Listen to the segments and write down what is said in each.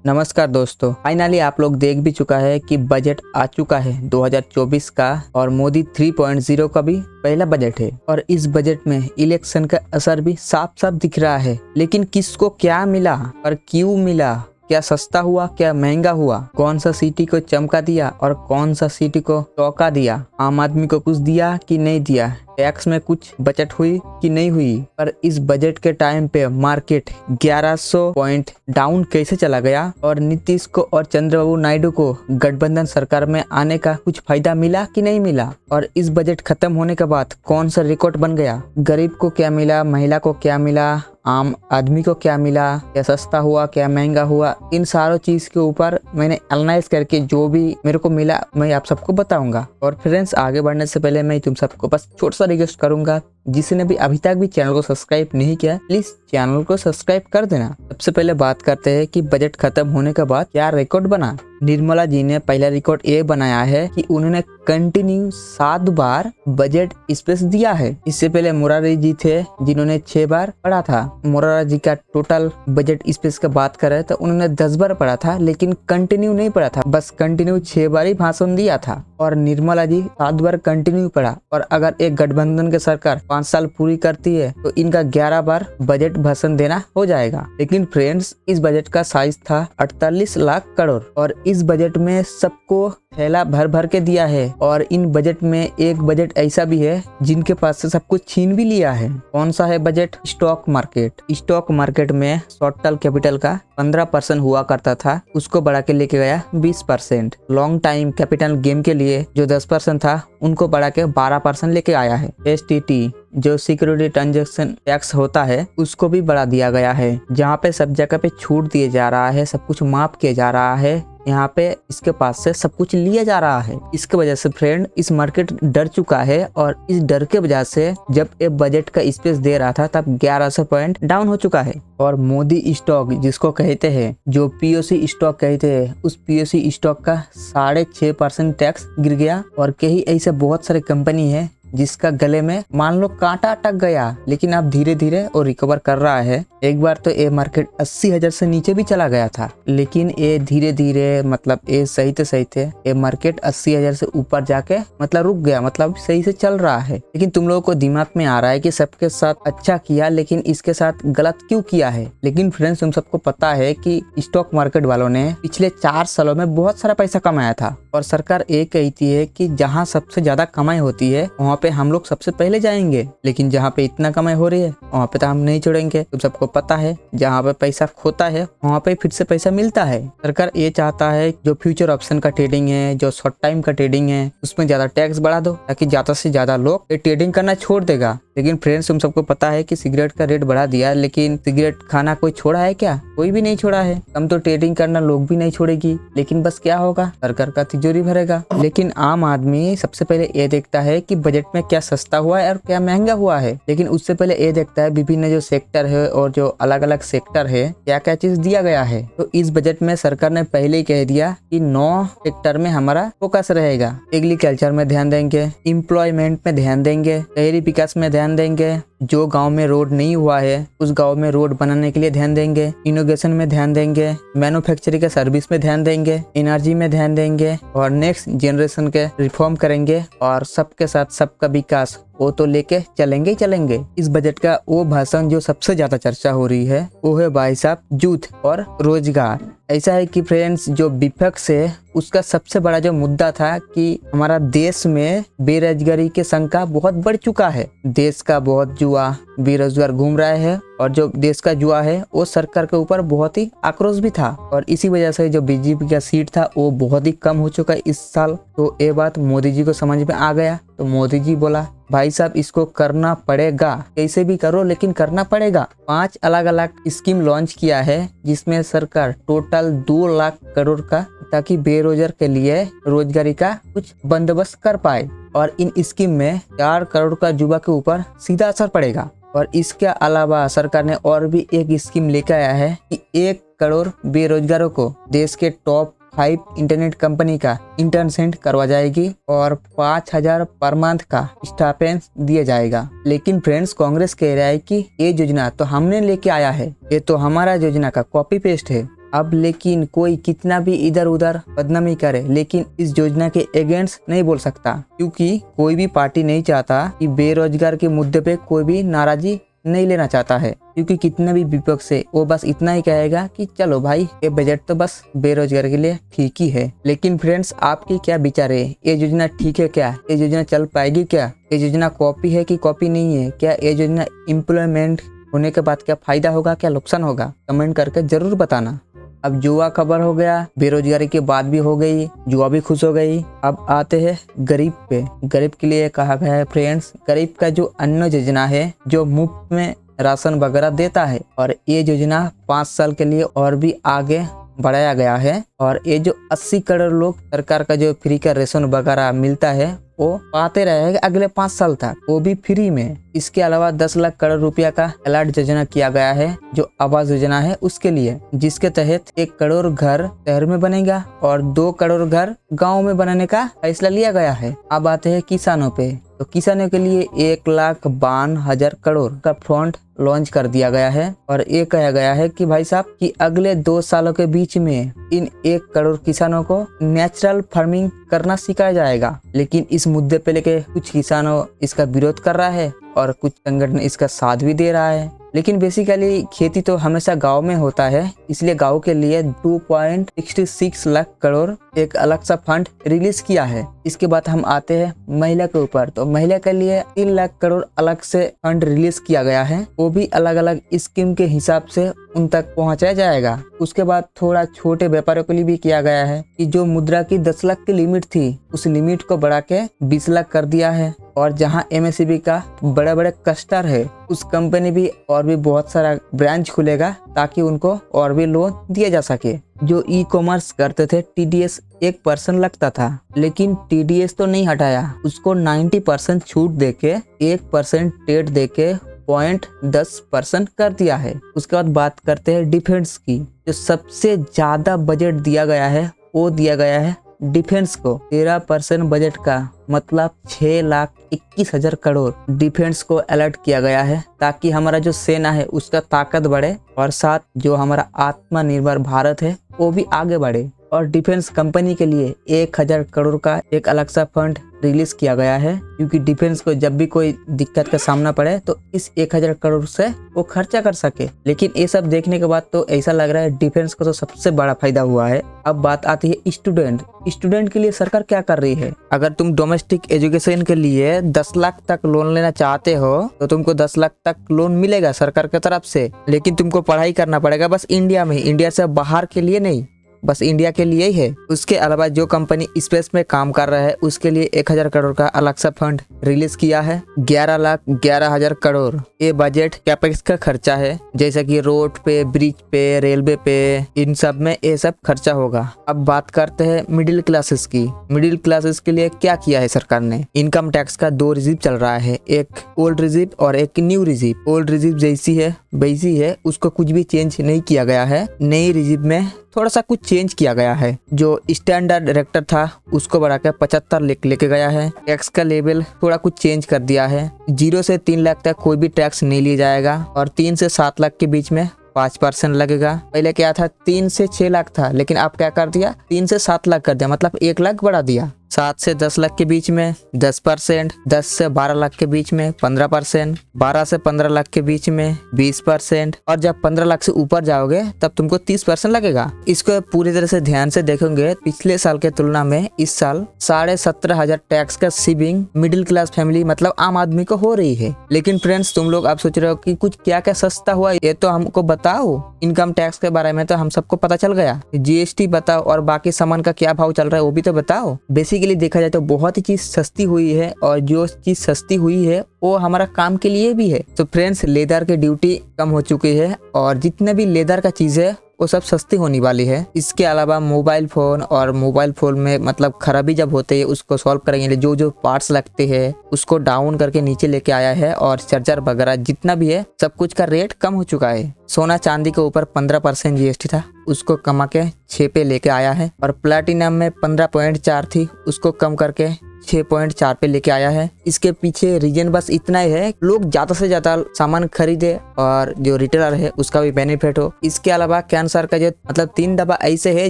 नमस्कार दोस्तों, फाइनली आप लोग देख भी चुका है कि बजट आ चुका है 2024 का और मोदी 3.0 का भी पहला बजट है। और इस बजट में इलेक्शन का असर भी साफ साफ दिख रहा है। लेकिन किसको क्या मिला और क्यों मिला, क्या सस्ता हुआ क्या महंगा हुआ, कौन सा सिटी को चमका दिया और कौन सा सिटी को चौंका दिया, आम आदमी को कुछ दिया कि नहीं दिया, टैक्स में कुछ बचत हुई कि नहीं हुई। पर इस बजट के टाइम पे मार्केट 1100 पॉइंट डाउन कैसे चला गया और नीतीश को और चंद्रबाबू नायडू को गठबंधन सरकार में आने का कुछ फायदा मिला कि नहीं मिला, और इस बजट खत्म होने के बाद कौन सा रिकॉर्ड बन गया, गरीब को क्या मिला, महिला को क्या मिला, आम आदमी को क्या मिला, क्या सस्ता हुआ क्या महंगा हुआ, इन सारों चीज के ऊपर मैंने एनालाइज करके जो भी मेरे को मिला मैं आप सबको बताऊंगा। और फ्रेंड्स, आगे बढ़ने से पहले मैं तुम सबको बस छोटा सा रिक्वेस्ट करूंगा, जिसने भी अभी तक भी चैनल को सब्सक्राइब नहीं किया प्लीज चैनल को सब्सक्राइब कर देना। सबसे पहले बात करते हैं कि बजट खत्म होने के बाद क्या रिकॉर्ड बना। निर्मला जी ने पहला रिकॉर्ड ये बनाया है कि उन्होंने कंटिन्यू 7 बार बजट स्पीच दिया है। इससे पहले मुरारी जी थे जिन्होंने 6 बार पढ़ा था। मुरारी जी का टोटल बजट स्पीच का बात करें तो उन्होंने 10 बार पढ़ा था, लेकिन कंटिन्यू नहीं पढ़ा था, बस कंटिन्यू 6 बार ही भाषण दिया था। और निर्मला जी 7 बार कंटिन्यू पढ़ा। और अगर एक गठबंधन की सरकार 5 साल पूरी करती है तो इनका 11 बार बजट भाषण देना हो जाएगा। लेकिन फ्रेंड्स, इस बजट का साइज था 48 लाख करोड़ और इस बजट में सबको थैला भर भर के दिया है। और इन बजट में एक बजट ऐसा भी है जिनके पास से सब कुछ छीन भी लिया है। कौन सा है budget? Stock market. Stock market में टोटल कैपिटल का 15% हुआ करता था, उसको बढ़ा के लेके गया 20%। लॉन्ग टाइम कैपिटल गेम के लिए जो 10% था उनको बढ़ा के 12% लेके आया है। STT जो सिक्योरिटी ट्रांजैक्शन टैक्स होता है उसको भी बढ़ा दिया गया है। जहाँ पे सब जगह पे छूट दिए जा रहा है, सब कुछ माफ किया जा रहा है, यहाँ पे इसके पास से सब कुछ लिया जा रहा है। इसके वजह से फ्रेंड इस मार्केट डर चुका है और इस डर के वजह से जब ये बजट का स्पेस दे रहा था तब 1100 पॉइंट डाउन हो चुका है। और मोदी स्टॉक जिसको कहते हैं, जो POC स्टॉक कहते हैं, उस POC स्टॉक का 6.5% टैक्स गिर गया। और कई ऐसे बहुत सारे कंपनी है जिसका गले में मान लो कांटा अटक गया, लेकिन अब धीरे धीरे और रिकवर कर रहा है। एक बार तो ये मार्केट 80,000 से नीचे भी चला गया था, लेकिन ये धीरे धीरे मतलब ये सही थे ये मार्केट 80,000 से ऊपर जाके मतलब रुक गया, मतलब सही से चल रहा है। लेकिन तुम लोगों को दिमाग में आ रहा है कि सबके साथ अच्छा किया लेकिन इसके साथ गलत क्यों किया है। लेकिन फ्रेंड्स, तुम सबको पता है कि स्टॉक मार्केट वालों ने पिछले 4 सालों में बहुत सारा पैसा कमाया था। और सरकार ये कहती है कि जहाँ सबसे ज्यादा कमाई होती है वहाँ पे हम लोग सबसे पहले जाएंगे, लेकिन जहाँ पे इतना कमाई हो रही है वहाँ पे तो हम नहीं छोड़ेंगे। तुम सबको पता है जहाँ पे पैसा खोता है वहाँ पे फिर से पैसा मिलता है। सरकार ये चाहता है जो फ्यूचर ऑप्शन का ट्रेडिंग है, जो शॉर्ट टाइम का ट्रेडिंग है, उसमें ज्यादा टैक्स बढ़ा दो ताकि ज्यादा से ज्यादा लोग ये ट्रेडिंग करना छोड़ देगा। लेकिन फ्रेंड्स, तुम सबको पता है कि सिगरेट का रेट बढ़ा दिया, लेकिन सिगरेट खाना कोई छोड़ा है क्या? कोई भी नहीं छोड़ा है। हम तो ट्रेडिंग करना लोग भी नहीं छोड़ेगी, लेकिन बस क्या होगा, सरकार का तिजोरी भरेगा। लेकिन आम आदमी सबसे पहले ये देखता है कि बजट में क्या सस्ता हुआ है और क्या महंगा हुआ है। लेकिन उससे पहले ये देखता है विभिन्न जो सेक्टर है और जो अलग अलग सेक्टर है क्या क्या चीज दिया गया है। तो इस बजट में सरकार ने पहले ही कह दिया कि 9 सेक्टर में हमारा फोकस रहेगा। एग्रीकल्चर में ध्यान देंगे, एम्प्लॉयमेंट में ध्यान देंगे, शहरी विकास में ध्यान देंगे, जो गांव में रोड नहीं हुआ है उस गांव में रोड बनाने के लिए ध्यान देंगे, इनोवेशन में ध्यान देंगे, मैन्युफैक्चरिंग के सर्विस में ध्यान देंगे, एनर्जी में ध्यान देंगे और नेक्स्ट जनरेशन के रिफॉर्म करेंगे। और सबके साथ सबका विकास वो तो लेके चलेंगे ही चलेंगे। इस बजट का वो भाषण जो सबसे ज्यादा चर्चा हो रही है वो है भाई साहब यूथ और रोजगार। ऐसा है कि फ्रेंड्स, जो विपक्ष है उसका सबसे बड़ा जो मुद्दा था कि हमारा देश में बेरोजगारी की संख्या बहुत बढ़ चुका है। देश का बहुत युवा बेरोजगार घूम रहा है और जो देश का युवा है वो सरकार के ऊपर बहुत ही आक्रोश भी था। और इसी वजह से जो बीजेपी का सीट था वो बहुत ही कम हो चुका है इस साल। तो ये बात मोदी जी को समझ में आ गया। तो मोदी जी बोला भाई साहब इसको करना पड़ेगा, कैसे भी करो लेकिन करना पड़ेगा। 5 अलग अलग स्कीम लॉन्च किया है जिसमें सरकार टोटल 2 लाख करोड़ का, ताकि बेरोजगार के लिए रोजगारी का कुछ बंदोबस्त कर पाए। और इन स्कीम में 4 करोड़ का युवा के ऊपर सीधा असर पड़ेगा। और इसके अलावा सरकार ने और भी एक स्कीम लेकर आया है कि 1 करोड़ बेरोजगारों को देश के टॉप 5 इंटरनेट कंपनी का इंटर्नशिप करवा जाएगी और 5,000 पर मंथ का स्टाइपेंड दिया जाएगा। लेकिन फ्रेंड्स, कांग्रेस कह रहा है कि ये योजना तो हमने लेके आया है, ये तो हमारा योजना का कॉपी पेस्ट है। अब लेकिन कोई कितना भी इधर उधर बदनामी करे, लेकिन इस योजना के अगेंस्ट नहीं बोल सकता, क्योंकि कोई भी पार्टी नहीं चाहता कि बेरोजगार के मुद्दे पे कोई भी नाराजी नहीं लेना चाहता है, क्योंकि कितना भी विपक्ष है वो बस इतना ही कहेगा कि चलो भाई ये बजट तो बस बेरोजगार के लिए ठीक ही है। लेकिन फ्रेंड्स, आपकी क्या विचार है? ये योजना ठीक है क्या? ये योजना चल पाएगी क्या? ये योजना कॉपी है कि कॉपी नहीं है? क्या ये योजना इम्प्लीमेंट होने के बाद क्या फायदा होगा, क्या नुकसान होगा? कमेंट करके जरूर बताना। अब जुआ खबर हो गया, बेरोजगारी की बात भी हो गई, जुआ भी खुश हो गई। अब आते हैं गरीब पे। गरीब के लिए कहा गया है फ्रेंड्स, गरीब का जो अन्न योजना है, जो मुफ्त में राशन वगैरह देता है, और ये योजना 5 साल के लिए और भी आगे बढ़ाया गया है। और ये जो 80 करोड़ लोग सरकार का जो फ्री का राशन वगैरह मिलता है वो पाते रहेगा अगले 5 साल तक, वो भी फ्री में। इसके अलावा 10 लाख करोड़ रुपया का अलर्ट योजना किया गया है, जो आवास योजना है उसके लिए, जिसके तहत 1 करोड़ घर शहर में बनेगा और 2 करोड़ घर गाँव में बनाने का फैसला लिया गया है। अब आते हैं किसानों पे। तो किसानों के लिए 1,52,000 करोड़ का फंड लॉन्च कर दिया गया है, और ये कहा गया है कि भाई साहब कि अगले 2 सालों के बीच में इन 1 करोड़ किसानों को नेचुरल फार्मिंग करना सिखाया जाएगा। लेकिन इस मुद्दे पे लेके कुछ किसानों इसका विरोध कर रहा है और कुछ संगठन इसका साथ भी दे रहा है। लेकिन बेसिकली खेती तो हमेशा गांव में होता है, इसलिए गांव के लिए 2.66 लाख करोड़ एक अलग सा फंड रिलीज किया है। इसके बाद हम आते हैं महिला के ऊपर। तो महिला के लिए 3 लाख करोड़ अलग से फंड रिलीज किया गया है, वो भी अलग अलग स्कीम के हिसाब से उन तक पहुंचाया जाएगा। उसके बाद थोड़ा छोटे व्यापारियों के लिए भी किया गया है कि जो मुद्रा की 10 लाख की लिमिट थी, उस लिमिट को बढ़ा के 20 लाख कर दिया है। और जहां एमएसएमई का बड़े बड़े क्लस्टर है, उस कंपनी भी और भी बहुत सारा ब्रांच खुलेगा ताकि उनको और भी लोन दिया जा सके। जो ई कॉमर्स करते थे, टीडीएस 1% लगता था, लेकिन टीडीएस तो नहीं हटाया, उसको 90% छूट देके 1% टेट देके 0.10% कर दिया है। उसके बाद बात करते हैं डिफेंस की। जो सबसे ज्यादा बजट दिया गया है वो दिया गया है डिफेंस को। 13% बजट का मतलब 6,21,000 करोड़ डिफेंस को अलर्ट किया गया है, ताकि हमारा जो सेना है उसका ताकत बढ़े और साथ जो हमारा आत्मनिर्भर भारत है वो भी आगे बढ़े। और डिफेंस कंपनी के लिए 1,000 करोड़ का एक अलग सा फंड रिलीज किया गया है, क्योंकि डिफेंस को जब भी कोई दिक्कत का सामना पड़े तो इस 1,000 करोड़ से वो खर्चा कर सके। लेकिन ये सब देखने के बाद तो ऐसा लग रहा है डिफेंस को तो सबसे बड़ा फायदा हुआ है। अब बात आती है स्टूडेंट के लिए सरकार क्या कर रही है। अगर तुम डोमेस्टिक एजुकेशन के लिए 10 लाख तक लोन लेना चाहते हो तो तुमको 10 लाख तक लोन मिलेगा सरकार की तरफ से, लेकिन तुमको पढ़ाई करना पड़ेगा बस इंडिया में, इंडिया से बाहर के लिए नहीं, बस इंडिया के लिए ही है। उसके अलावा जो कंपनी स्पेस में काम कर रहा है उसके लिए 1,000 करोड़ का अलग सा फंड रिलीज किया है। 11,11,000 करोड़ ये बजट कैपेक्स का खर्चा है, जैसा कि रोड पे, ब्रिज पे, रेलवे पे, इन सब में ये सब खर्चा होगा। अब बात करते हैं मिडिल क्लासेस की। मिडिल क्लासेस के लिए क्या किया है सरकार ने। इनकम टैक्स का 2 रिजीव चल रहा है, एक ओल्ड रिजीव और एक न्यू रिजीव। ओल्ड रिजीव जैसी है वैसी है, उसको कुछ भी चेंज नहीं किया गया है। नई रिजीव में थोड़ा सा कुछ चेंज किया गया है। जो स्टैंडर्ड डायरेक्टर था उसको बढ़ाकर 75 लेके गया है। टैक्स का लेवल थोड़ा कुछ चेंज कर दिया है। 0 से 3 लाख तक कोई भी टैक्स नहीं लिया जाएगा और 3 से 7 लाख के बीच में 5% लगेगा। पहले क्या था, 3 से 6 लाख था, लेकिन आप क्या कर दिया, 3 से 7 लाख कर दिया, मतलब 1 लाख बढ़ा दिया। 7 से 10 लाख के बीच में 10%, 10 से 12 लाख के बीच में 15%, 12 से 15 लाख के बीच में 20%, और जब 15 लाख से ऊपर जाओगे तब तुमको 30% लगेगा। इसको पूरी तरह से ध्यान से देखोगे, पिछले साल के तुलना में इस साल 17,500 टैक्स का सेविंग मिडिल क्लास फैमिली मतलब आम आदमी को हो रही है। लेकिन फ्रेंड्स, तुम लोग आप सोच रहे हो कि कुछ क्या क्या सस्ता हुआ, ये तो हमको बताओ। इनकम टैक्स के बारे में तो हम सबको पता चल गया, जीएसटी बताओ और बाकी सामान का क्या भाव चल रहा है वो भी तो बताओ। बेसिकली देखा जाए तो बहुत ही चीज सस्ती हुई है, और जो चीज सस्ती हुई है वो हमारा काम के लिए भी है। तो फ्रेंड्स, लेदर की ड्यूटी कम हो चुकी है और जितने भी लेदर का चीज है वो सब सस्ती होने वाली है। इसके अलावा मोबाइल फोन, और मोबाइल फोन में मतलब खराबी जब होते है उसको सॉल्व करेंगे, जो जो पार्ट्स लगते हैं उसको डाउन करके नीचे लेके आया है, और चार्जर वगैरह जितना भी है सब कुछ का रेट कम हो चुका है। सोना चांदी के ऊपर 15% जीएसटी था, उसको कमा के 6 पे लेके आया है, और प्लेटिनम में 15.4 थी, उसको कम करके 6.4 पे लेके आया है। इसके पीछे रीजन बस इतना ही है, लोग ज्यादा से ज्यादा सामान खरीदे और जो रिटेलर है उसका भी बेनिफिट हो। इसके अलावा कैंसर का जो मतलब 3 दवा ऐसे है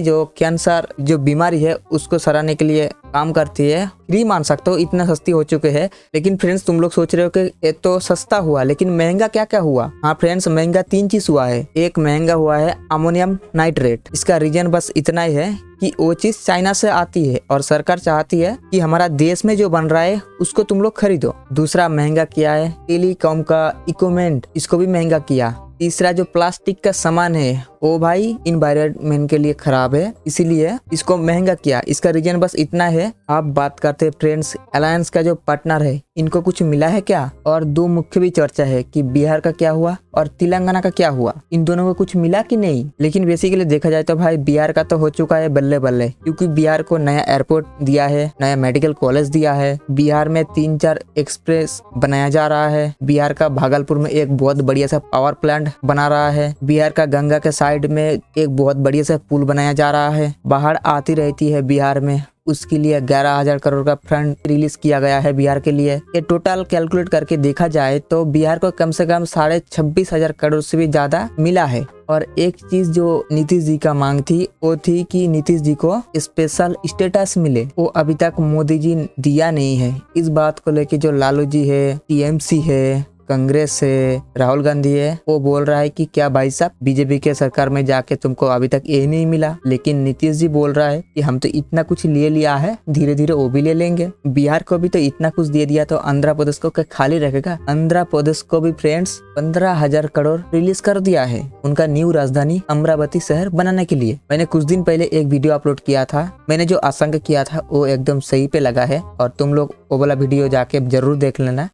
जो कैंसर जो बीमारी है उसको सराहने के लिए काम करती है। फ्री मान सकते हो, इतना सस्ती हो चुके हैं। लेकिन फ्रेंड्स तुम लोग सोच रहे हो कि ये तो सस्ता हुआ, लेकिन महंगा क्या क्या हुआ? हाँ फ्रेंड्स, महंगा 3 चीज हुआ है। एक महंगा हुआ है अमोनियम नाइट्रेट। इसका रीजन बस इतना ही है कि वो चीज चाइना से आती है और सरकार चाहती है कि हमारा देश में जो बन रहा है उसको तुम लोग खरीदो। दूसरा महंगा किया है टेलीकॉम का इक्विपमेंट, इसको भी महंगा किया। तीसरा जो प्लास्टिक का सामान है वो भाई इन्वायरमेंट के लिए खराब है, इसीलिए इसको महंगा किया। इसका रीजन बस इतना है। आप बात करते हैं फ्रेंड्स अलायंस का जो पार्टनर है इनको कुछ मिला है क्या? और दो मुख्य भी चर्चा है कि बिहार का क्या हुआ और तेलंगाना का क्या हुआ, इन दोनों को कुछ मिला कि नहीं। लेकिन बेसिकली देखा जाए तो भाई बिहार का तो हो चुका है बल्ले बल्ले, क्योंकि बिहार को नया एयरपोर्ट दिया है, नया मेडिकल कॉलेज दिया है, बिहार में 3-4 एक्सप्रेस बनाया जा रहा है, बिहार का भागलपुर में एक बहुत बढ़िया सा पावर प्लांट बना रहा है, बिहार का गंगा के साइड में एक बहुत बढ़िया सा पुल बनाया जा रहा है, बाढ़ आती रहती है बिहार में, उसके लिए 11,000 करोड़ का फंड रिलीज किया गया है बिहार के लिए। ये टोटल कैलकुलेट करके देखा जाए तो बिहार को कम से कम 26,500 करोड़ से भी ज्यादा मिला है। और एक चीज जो नीतीश जी का मांग थी वो थी कि नीतीश जी को स्पेशल स्टेटस मिले, वो अभी तक मोदी जी दिया नहीं है। इस बात को लेके जो लालू जी है, टीएमसी है, कांग्रेस है, राहुल गांधी है, वो बोल रहा है कि क्या भाई साहब बीजेपी के सरकार में जाके तुमको अभी तक ये नहीं मिला। लेकिन नीतीश जी बोल रहा है कि हम तो इतना कुछ ले लिया है, धीरे धीरे वो भी ले लेंगे। बिहार को भी तो इतना कुछ दे दिया तो आंध्र प्रदेश को क्या खाली रखेगा? आंध्र प्रदेश को भी फ्रेंड्स 15,000 करोड़ रिलीज कर दिया है उनका न्यू राजधानी अमरावती शहर बनाने के लिए। मैंने कुछ दिन पहले एक वीडियो अपलोड किया था, मैंने जो आशंका किया था वो एकदम सही पे लगा है और तुम लोग वो वाला वीडियो जाके जरूर देख लेना।